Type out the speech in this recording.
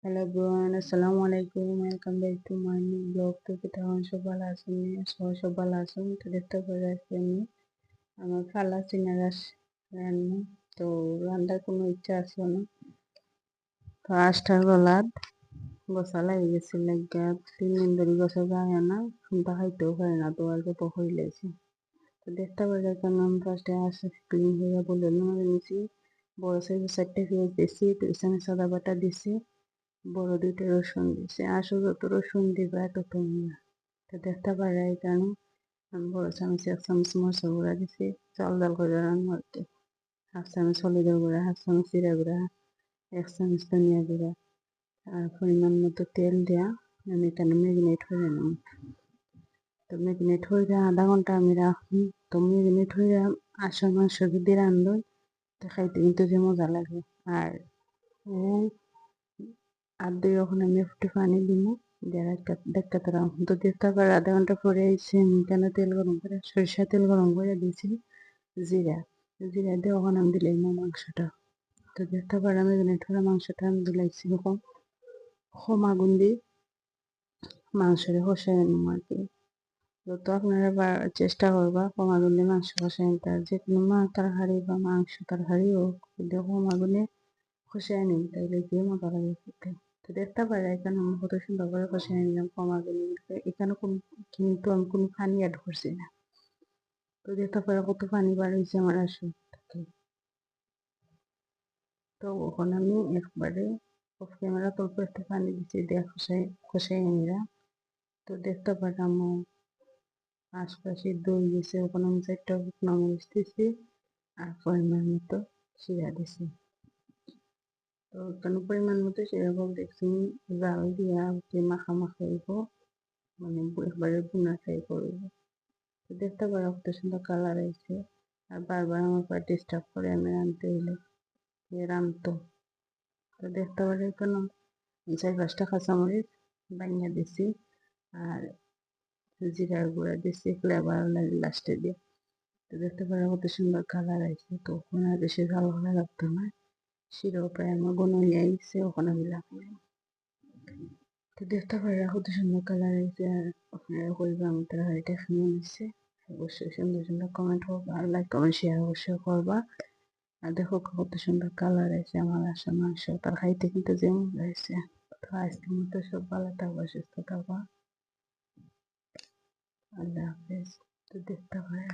Hello everyone, আসসালামু আলাইকুম। Welcome back to my new blog. তো কেমন সব ভালো আছেন? সবাই সব ভালো আছেন। তো দেখতে পারে আজকে আমি আমার খালা চিনারাস রান্না। তো রান্নার কোনো ইচ্ছা আছে না। তো আষ্টার গলাত বসা লাগে গেছে লাগা 3 দিন ধরে বসা যায় না, শুনতে খাইতেও পারে না, তো আর কত হইলেছে। তো দেখতে পারে কেন আমি ফার্স্টে আসে ক্লিন হয়ে বলে নিয়েছি। বড় সাইজের 4টে পেঁয়াজ দিয়েছি, তো এখানে সাদা বাটা দিছি, বড় 2টা রসুন দিছে। আসলে যত রসুন দিবা তত মিয়া। তো দেখতে পারে এখানে আমি বড় চামচে 1 চামচ মরিচের গুঁড়া দিছি, চাল ডাল করে রান্না করতে 1/2 চামচ হলুদের গুঁড়া, 1/2 চামচ জিরা গুঁড়া, 1 চামচ ধনিয়া গুঁড়া আর পরিমাণ মতো তেল দেওয়া আমি এখানে ম্যারিনেট করে নিই। তো ম্যারিনেট হয়ে আধা ঘন্টা আমি রাখি। তো ম্যারিনেট হয়ে আসল মাংস যদি রান্ধই তো খাইতে কিন্তু যে মজা লাগে। আর ও আর 2 ওখানে আমি একটু পানি দিব, দেখতে তারা তো দেখতে পারে আধা ঘন্টা পরে এসে আমি কেন তেল গরম করে সরিষা তেল গরম করে দিয়েছি, জিরা জিরা দিয়ে ওখানে আমি দিলাম মাংসটা। তো দেখতে পারে আমি ম্যারিনেট করা মাংসটা আমি দিলাইছি এরকম কম আগুন দিয়ে মাংসরে কষাই নিম আর কি। তো আপনারা চেষ্টা করবা কম আগুন দিয়ে মাংস কষাই নিতে। আর যে কোনো তরকারি বা মাংস তরকারি হোক যদি কম আগুনে কষাই নিন তাইলে দিয়ে মজা লাগে খেতে। তো দেখতে পারে এখানে আমি কত সুন্দর করে কষাই নিলাম কম আগুনে। এখানে কিন্তু আমি কোনো পানি অ্যাড করছি না। তো দেখতে পারে কত পানি বার হয়েছে আমার আসল থেকে। তো ওখানে আমি একবারে অফ ক্যামেরা অল্প একটু পানি দিচ্ছি দিয়ে কষাই নিলাম। তো দেখতে পারে আমার আশপাশে দই গেছে, ওখানে আমি 4টা শুকনো মরিচ দিছি আর পরিমাণ মতো জিরা দিছি। তো ওখানে পরিমাণ মতো সেরকম দেখছি জাল দিয়া মাখা মাখা হইব, মানে একবারে ভুনা ফ্রাই করব। তো দেখতে পারো কত সুন্দর কালার হয়েছে। আর বারবার আমার পর ডিস্টার্ব করে আমি রাঁধতে হইলে রাঁধতো। তো দেখতে পারো এখানে 4-5টা কাঁচামরিচ বানিয়ে দিছি আর জিরার গুঁড়া দিছি ফ্লেভার লাগে লাস্টে দিয়ে। তো দেখতে পারো কত সুন্দর কালার আছে। তো ওখানে আর বেশি ঝাল করা লাগতো না, শিরাও প্রায় আমার ঘন হয়ে আইছে ওখানে মিলা। তো দেখতে পারো কত সুন্দর কালার হয়েছে। আর আপনারা করবে আমার তরকারিটা কেমন হয়েছে অবশ্যই সুন্দর সুন্দর কমেন্ট করবা আর লাইক কমেন্ট শেয়ার অবশ্যই করবা। আর দেখো কত সুন্দর কালার হয়েছে আমার আসা মাংস, তার খাইতে কিন্তু যে মজা হয়েছে। তো আজকের মতো সব ভালো থাকবা, সুস্থ থাকবা, আল্লাহ হাফেজ। তো দেখতে পারো।